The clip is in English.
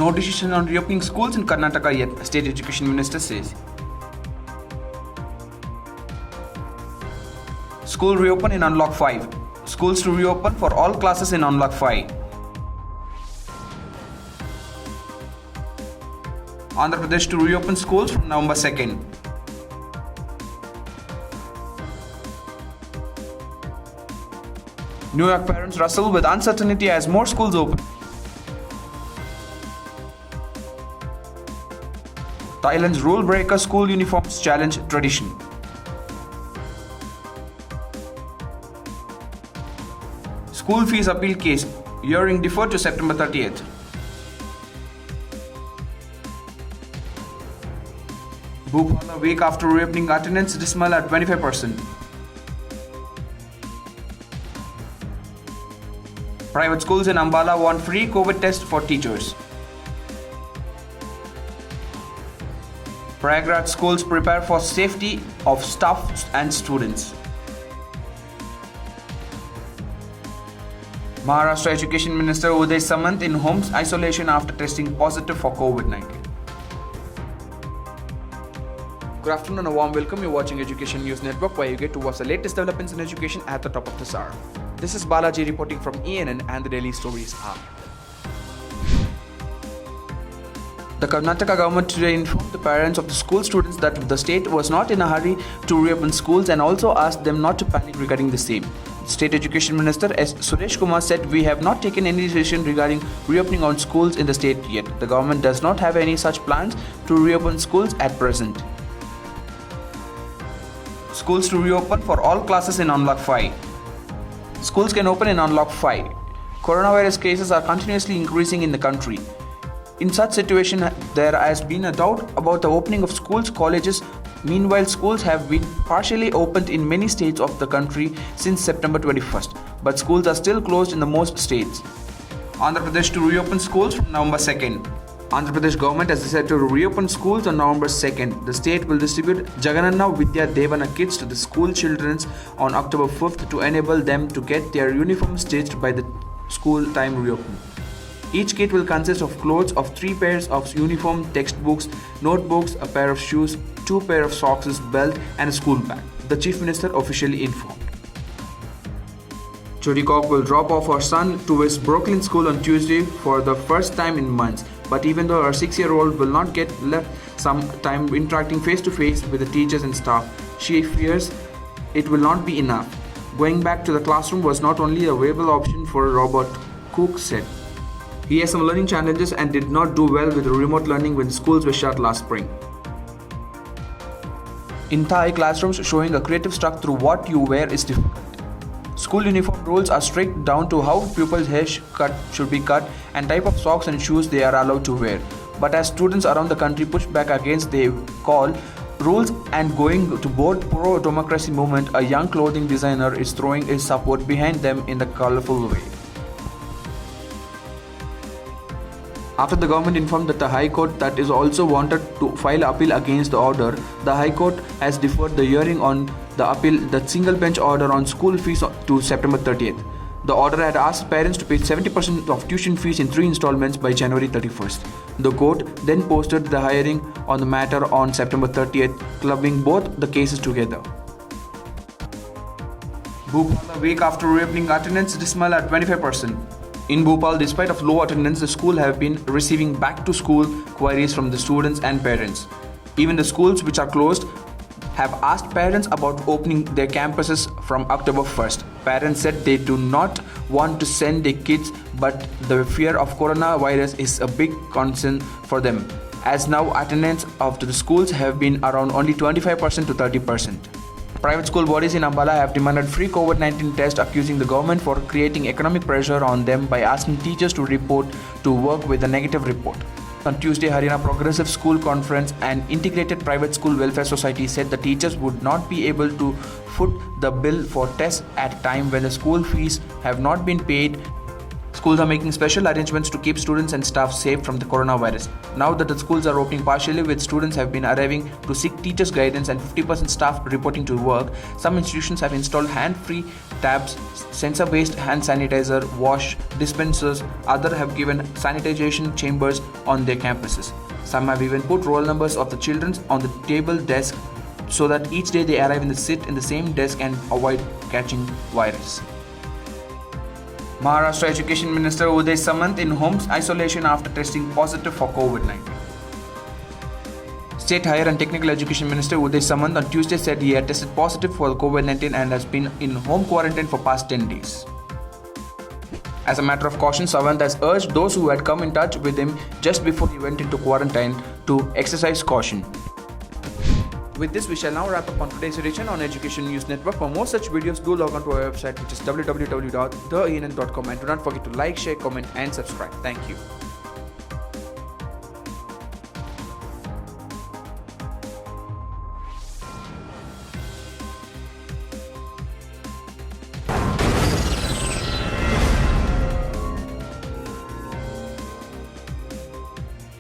No decision on reopening schools in Karnataka yet, State Education Minister says. School reopen in Unlock 5. Schools to reopen for all classes in Unlock 5. Andhra Pradesh to reopen schools from November 2nd. New York parents wrestle with uncertainty as more schools open. Thailand's rule breaker school uniforms challenge tradition. School fees appeal case, hearing deferred to September 30th. Bhopal a week after reopening, attendance dismal at 25%. Private schools in Ambala want free COVID test for teachers. Prayagraj schools prepare for safety of staff and students. Maharashtra Education Minister Uday Samant in home isolation after testing positive for COVID-19. Good afternoon and a warm welcome. You're watching Education News Network, where you get to watch the latest developments in education at the top of the hour. This is Balaji reporting from ENN, and the daily stories are. The Karnataka government today informed the parents of the school students that the state was not in a hurry to reopen schools and also asked them not to panic regarding the same. State Education Minister S. Suresh Kumar said, "We have not taken any decision regarding reopening on schools in the state yet. The government does not have any such plans to reopen schools at present." Schools to reopen for all classes in Unlock 5. Schools can open in Unlock 5. Coronavirus cases are continuously increasing in the country. In such situation, there has been a doubt about the opening of schools, colleges. Meanwhile, schools have been partially opened in many states of the country since September 21st, but schools are still closed in the most states. Andhra Pradesh to reopen schools from November 2nd. Andhra Pradesh government has decided to reopen schools on November 2nd. The state will distribute Jagananna Vidya Devana kits to the school children on October 5th to enable them to get their uniforms stitched by the school time reopen. Each kit will consist of clothes of 3 pairs of uniform, textbooks, notebooks, a pair of shoes, 2 pairs of socks, belt and a school bag, the Chief Minister officially informed. Jody Cock will drop off her son to his Brooklyn school on Tuesday for the first time in months. But even though her 6-year-old will not get left some time interacting face-to-face with the teachers and staff, she fears it will not be enough. Going back to the classroom was not only a viable option for Robert, Cook said. He has some learning challenges and did not do well with remote learning when schools were shut last spring. In Thai, classrooms showing a creative struck through what you wear is difficult. School uniform rules are strict down to how pupils' hair should be cut and type of socks and shoes they are allowed to wear. But as students around the country push back against the call rules and going to board pro-democracy movement, a young clothing designer is throwing his support behind them in a colorful way. After the government informed that the High Court that is also wanted to file appeal against the order, the High Court has deferred the hearing on the appeal, the single bench order on school fees to September 30th. The order had asked parents to pay 70% of tuition fees in 3 installments by January 31st. The court then posted the hearing on the matter on September 30th, clubbing both the cases together. Bhopal a week after reopening, attendance dismal at 25%. In Bhopal, despite of low attendance, the school have been receiving back-to-school queries from the students and parents. Even the schools which are closed have asked parents about opening their campuses from October 1st. Parents said they do not want to send their kids, but the fear of coronavirus is a big concern for them, as now attendance of the schools have been around only 25% to 30%. Private school bodies in Ambala have demanded free COVID-19 tests, accusing the government for creating economic pressure on them by asking teachers to report to work with a negative report. On Tuesday, Haryana Progressive School Conference and Integrated Private School Welfare Society said the teachers would not be able to foot the bill for tests at a time when the school fees have not been paid. Schools are making special arrangements to keep students and staff safe from the coronavirus. Now that the schools are opening partially with students have been arriving to seek teachers' guidance and 50% staff reporting to work, some institutions have installed hand-free tabs, sensor-based hand sanitizer, wash dispensers, others have given sanitization chambers on their campuses. Some have even put roll numbers of the children on the table desk so that each day they arrive and sit in the same desk and avoid catching virus. Maharashtra Education Minister Uday Samant in home isolation after testing positive for COVID-19. State Higher and Technical Education Minister Uday Samant on Tuesday said he had tested positive for COVID-19 and has been in home quarantine for past 10 days. As a matter of caution, Samant has urged those who had come in touch with him just before he went into quarantine to exercise caution. With this, we shall now wrap up on today's edition on Education News Network. For more such videos, do log on to our website, which is www.theENN.com, and do not forget to like, share, comment and subscribe. Thank you.